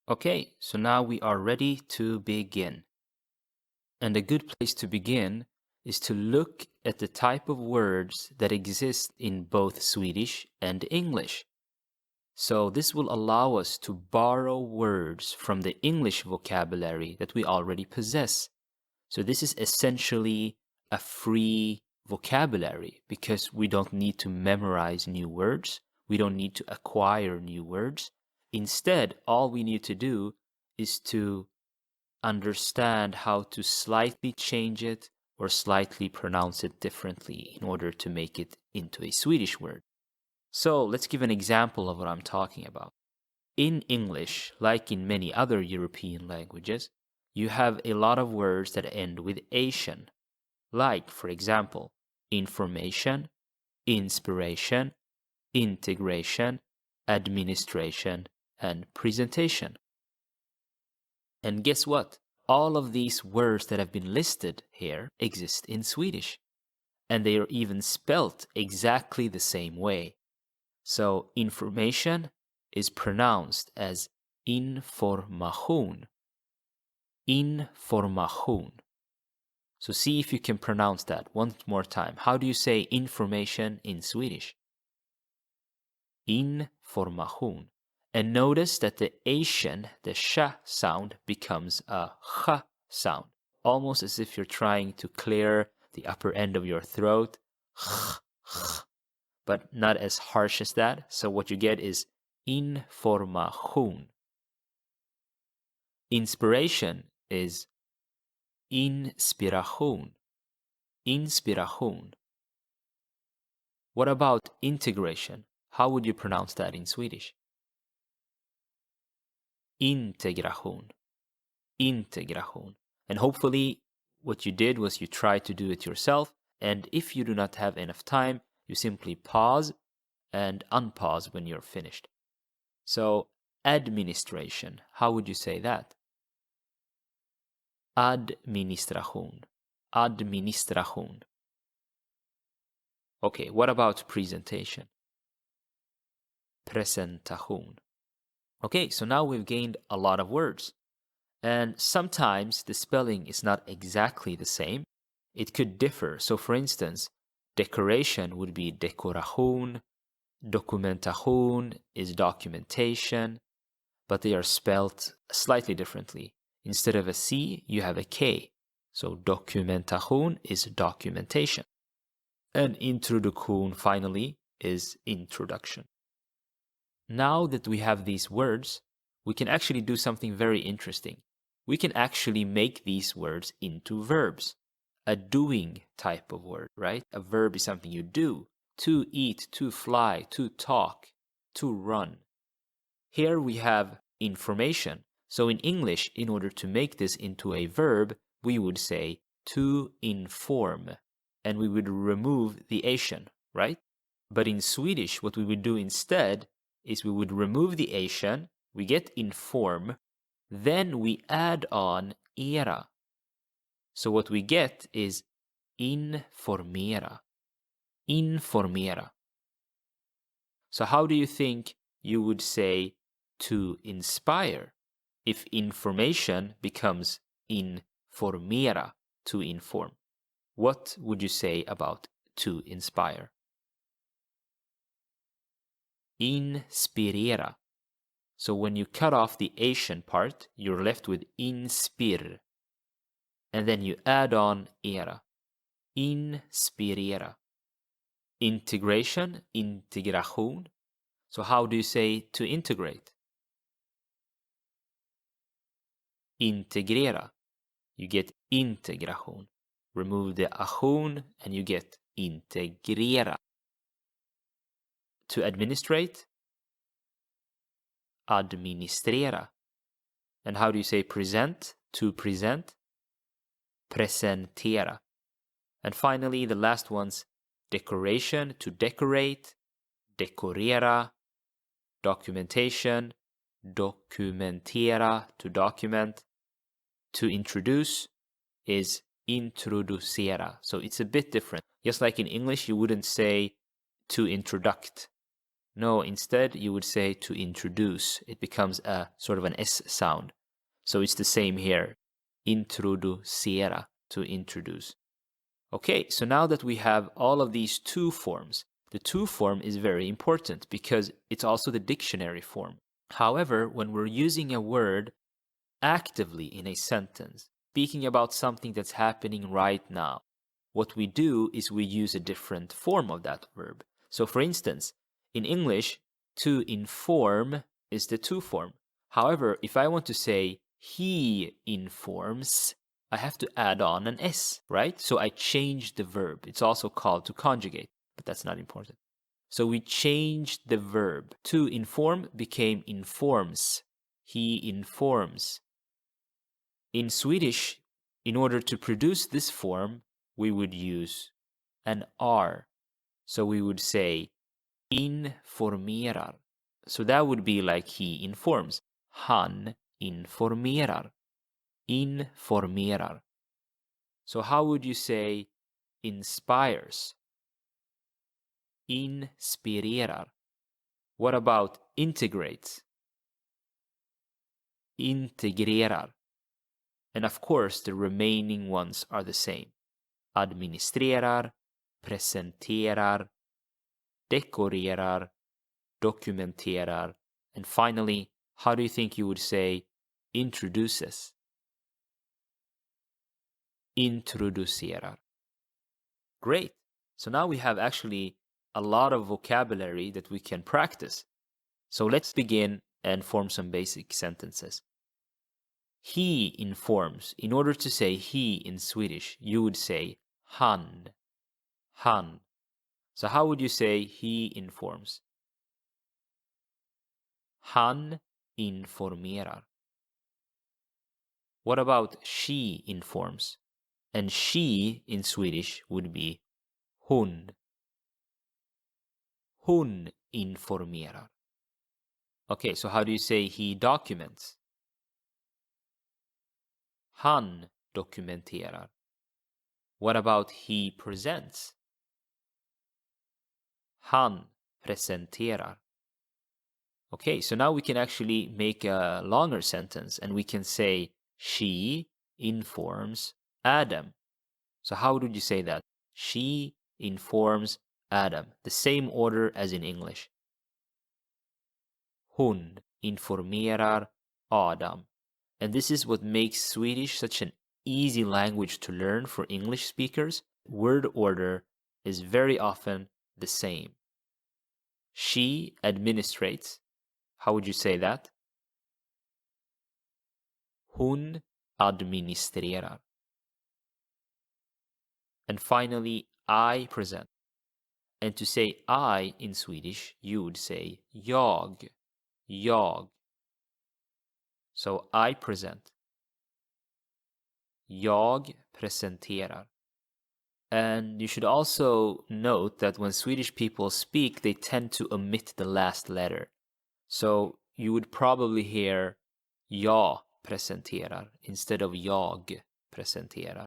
Okay, so now we are ready to begin. And a good place to begin is to look at the type of words that exist in both Swedish and English. So this will allow us to borrow words from the English vocabulary that we already possess. So this is essentially a free vocabulary because we don't need to memorize new words. We don't need to acquire new words. Instead, all we need to do is to understand how to slightly change it or slightly pronounce it differently in order to make it into a Swedish word. So let's give an example of what I'm talking about. In English, like in many other European languages, you have a lot of words that end with ation, like, for example, information, inspiration, integration, administration, and presentation. And guess what? All of these words that have been listed here exist in Swedish, and they are even spelt exactly the same way. So information is pronounced as information. Information. So see if you can pronounce that one more time. How do you say information in Swedish? Information. And notice that the Asian, the sh sound, becomes a ch sound, almost as if you're trying to clear the upper end of your throat, but not as harsh as that. So what you get is information. Inspiration is inspiration. Inspiration. What about integration? How would you pronounce that in Swedish? Integration. Integration. And hopefully what you did was you tried to do it yourself. And if you do not have enough time, you simply pause and unpause when you're finished. So administration, how would you say that? Administration. Administration. Okay, what about presentation? Presentation. Okay, so now we've gained a lot of words. And sometimes the spelling is not exactly the same. It could differ. So for instance, decoration would be dekoration, dokumentation is documentation, but they are spelled slightly differently. Instead of a C, you have a K. So dokumentation is documentation. And introduktion, finally, is introduction. Now that we have these words, we can actually do something very interesting. We can actually make these words into verbs. A doing type of word, right? A verb is something you do. To eat, to fly, to talk, to run. Here we have information. So in English, in order to make this into a verb, we would say to inform. And we would remove the ation, right? But in Swedish, what we would do instead is we would remove the ation, we get inform, then we add on era. So what we get is informera. Informera. So how do you think you would say to inspire if information becomes informera, to inform? What would you say about to inspire? Inspirera. So when you cut off the ation part, you're left with inspir. And then you add on era. Inspirera. Integration, integration. So how do you say to integrate? Integrera. You get integration. Remove the ation and you get integrera. To administrate, administrera. And how do you say present? To present, presentera. And finally, the last ones, decoration, to decorate, decorera, documentation, dokumentera, to document. To introduce is introducera. So it's a bit different. Just like in English, you wouldn't say to introduct. No, instead you would say to introduce. It becomes a sort of an S sound. So it's the same here. Introducera, to introduce. Okay, so now that we have all of these to forms, the to form is very important because it's also the dictionary form. However, when we're using a word actively in a sentence, speaking about something that's happening right now, what we do is we use a different form of that verb. So for instance, in English, to inform is the to form. However, if I want to say he informs, I have to add on an S, right? So I change the verb. It's also called to conjugate, but that's not important. So we changed the verb. To inform became informs. He informs. In Swedish, in order to produce this form, we would use an R. So we would say informerar. So that would be like he informs. Han informerar. Informerar. So how would you say inspires? Inspirerar. What about integrates? Integrerar. And of course, the remaining ones are the same. Administrerar, presenterar, dekorerar, dokumenterar, and finally, how do you think you would say introduces? Introducerar. Great. So now we have actually a lot of vocabulary that we can practice. So let's begin and form some basic sentences. He informs. In order to say he in Swedish, you would say han. Han. So how would you say he informs? Han informerar. What about she informs? And she in Swedish would be hon. Hon informerar. Okay, so how do you say he documents? Han dokumenterar. What about he presents? Han presenterar. Okay, so now we can actually make a longer sentence and we can say she informs Adam. So how would you say that? She informs Adam. The same order as in English. Hon informerar Adam. And this is what makes Swedish such an easy language to learn for English speakers. Word order is very often the same. She administrates. How would you say that? Hon administrerar. And finally, I present. And to say I in Swedish, you would say jag. Jag. So I present. Jag presenterar. And you should also note that when Swedish people speak, they tend to omit the last letter. So you would probably hear jag presenterar instead of jag presenterar.